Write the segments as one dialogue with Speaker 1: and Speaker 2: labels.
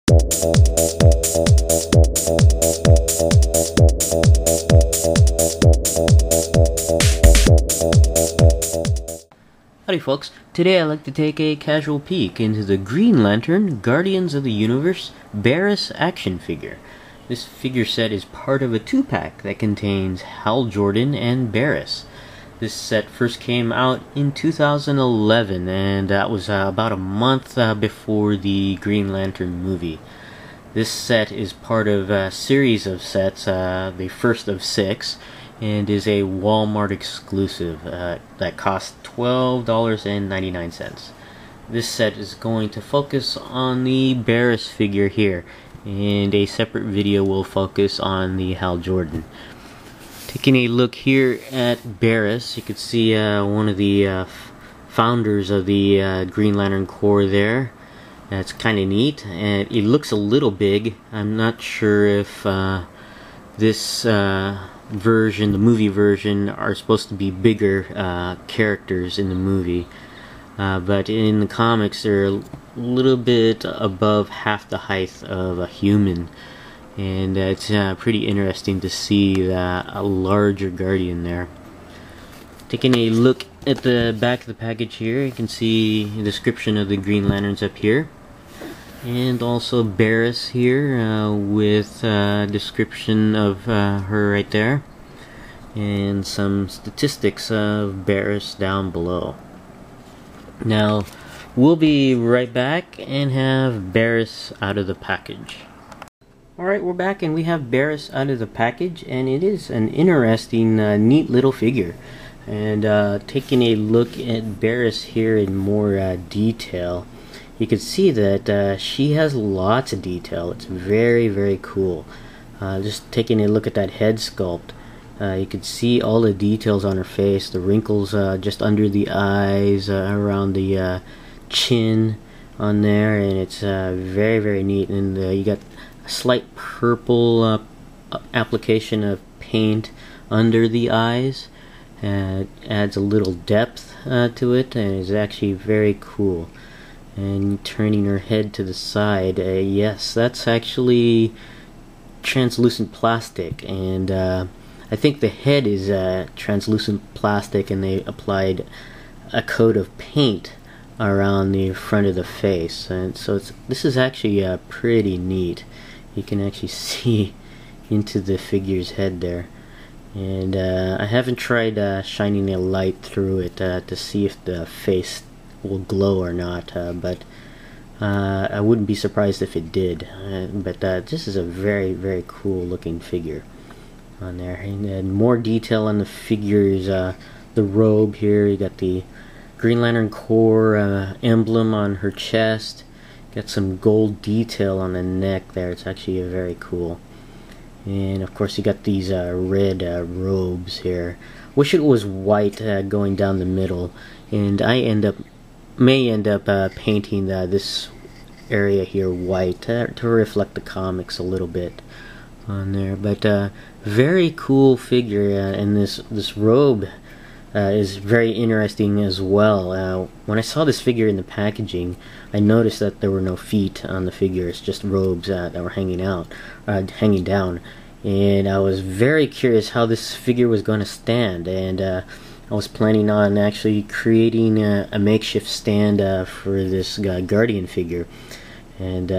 Speaker 1: Howdy folks, today I'd like to take a casual peek into the Green Lantern Guardians of the Universe Baris action figure. This figure set is part of a 2-pack that contains Hal Jordan and Baris. This set first came out in 2011, and that was about a month before the Green Lantern movie. This set is part of a series of sets, the first of 6, and is a Walmart exclusive that costs $12.99. This set is going to focus on the Baris figure here, and a separate video will focus on the Hal Jordan. Taking a look here at Baris, you can see one of the founders of the Green Lantern Corps there. That's kind of neat, and it looks a little big. I'm not sure if this version, the movie version, are supposed to be bigger characters in the movie, but in the comics they're a little bit above half the height of a human, and it's pretty interesting to see a larger Guardian there. Taking a look at the back of the package here, you can see the description of the Green Lanterns up here, and also Baris here with a description of her right there, and some statistics of Baris down below. Now we'll be right back and have Baris out of the package. Alright, we're back and we have Baris out of the package, and it is an interesting, neat little figure. And taking a look at Baris here in more detail, you can see that she has lots of detail. It's very, very cool. Just taking a look at that head sculpt, you can see all the details on her face, the wrinkles just under the eyes, around the chin on there, and it's very, very neat. And you got a slight purple application of paint under the eyes. It adds a little depth to it, and it's actually very cool. And turning her head to the side, yes, that's actually translucent plastic, and I think the head is translucent plastic, and they applied a coat of paint around the front of the face, and so this is actually pretty neat. You can actually see into the figure's head there. And I haven't tried shining a light through it to see if the face will glow or not, but I wouldn't be surprised if it did. But this is a very, very cool looking figure on there. And more detail on the figures, the robe here, you got the Green Lantern Corps emblem on her chest, got some gold detail on the neck there. It's actually very cool. And of course you got these red robes here. Wish it was white going down the middle, and I may end up painting this area here white to reflect the comics a little bit on there. But very cool figure, and this robe is very interesting as well. When I saw this figure in the packaging, I noticed that there were no feet on the figure. It's just robes that were hanging down, and I was very curious how this figure was going to stand, and I was planning on actually creating a makeshift stand for this Guardian figure. And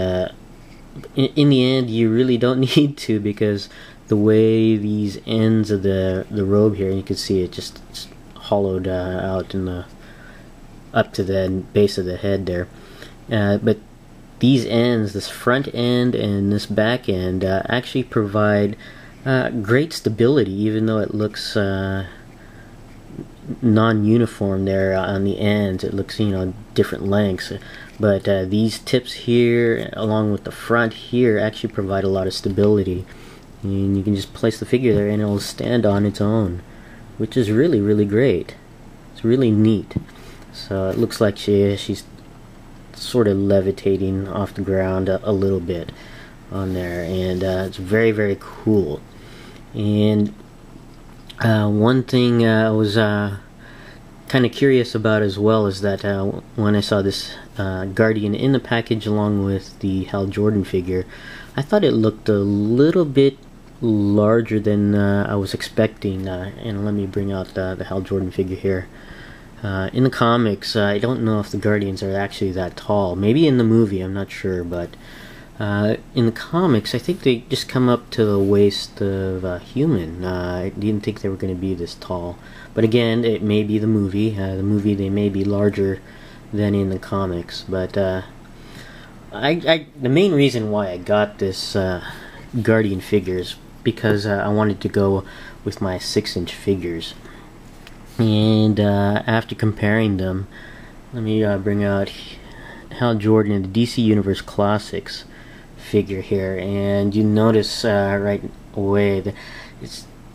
Speaker 1: in the end, you really don't need to, because the way these ends of the robe here, you can see it just hollowed out in the up to the base of the head there, but these ends, this front end and this back end, actually provide great stability, even though it looks non-uniform there on the ends. It looks, different lengths, but these tips here along with the front here actually provide a lot of stability, and you can just place the figure there and it'll stand on its own, which is really, really great. It's really neat. So it looks like she's sort of levitating off the ground a little bit on there, and it's very, very cool. And one thing I was kind of curious about as well is that when I saw this Guardian in the package along with the Hal Jordan figure, I thought it looked a little bit larger than I was expecting. And let me bring out the Hal Jordan figure here. In the comics, I don't know if the Guardians are actually that tall. Maybe in the movie, I'm not sure, but in the comics, I think they just come up to the waist of a human. I didn't think they were going to be this tall. But again, it may be the movie. The movie, they may be larger than in the comics. But the main reason why I got this Guardian figure is because I wanted to go with my 6-inch figures. And after comparing them, let me bring out Hal Jordan in the DC Universe Classics figure here, and you notice right away that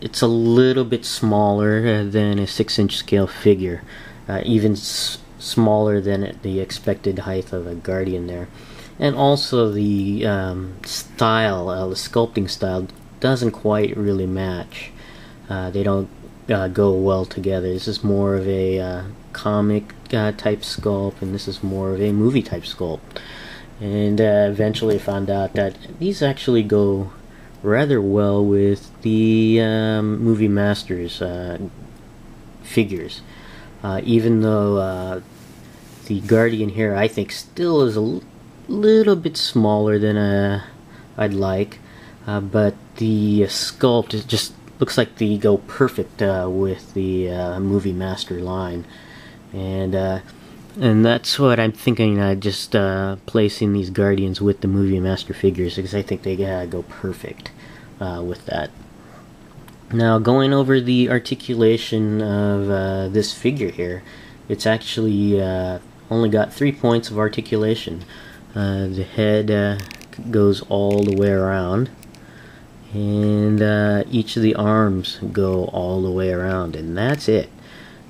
Speaker 1: it's a little bit smaller than a 6-inch scale figure, even smaller than the expected height of a Guardian there. And also the style, the sculpting style, doesn't quite really match. They don't go well together. This is more of a comic type sculpt, and this is more of a movie type sculpt. And eventually I found out that these actually go rather well with the Movie Masters figures. Even though the Guardian here, I think, still is a little bit smaller than I'd like, but the sculpt is just looks like they go perfect with the Movie Master line. And that's what I'm thinking, just placing these Guardians with the Movie Master figures, because I think they go perfect with that. Now, going over the articulation of this figure here, it's actually only got 3 points of articulation. The head goes all the way around, and each of the arms go all the way around, and that's it.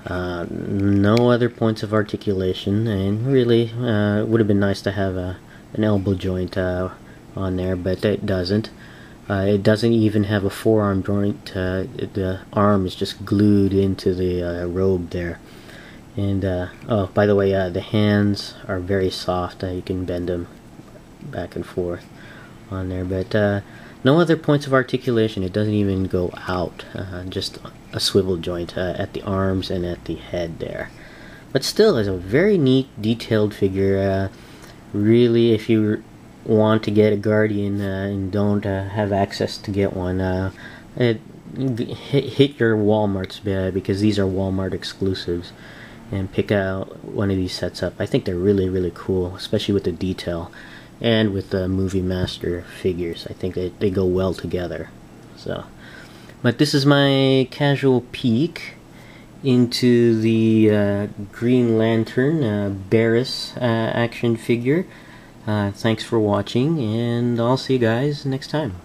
Speaker 1: No other points of articulation, and really it would have been nice to have an elbow joint on there, but it doesn't. It doesn't even have a forearm joint. The arm is just glued into the robe there. And oh, by the way, the hands are very soft. You can bend them back and forth on there, but no other points of articulation. It doesn't even go out, just a swivel joint at the arms and at the head there. But still, it's a very neat, detailed figure. Really, if you want to get a Guardian and don't have access to get one, hit your Walmarts, because these are Walmart exclusives, and pick out one of these sets up. I think they're really, really cool, especially with the detail. And with the Movie Master figures, I think they go well together. So, but this is my casual peek into the Green Lantern Baris action figure. Thanks for watching, and I'll see you guys next time.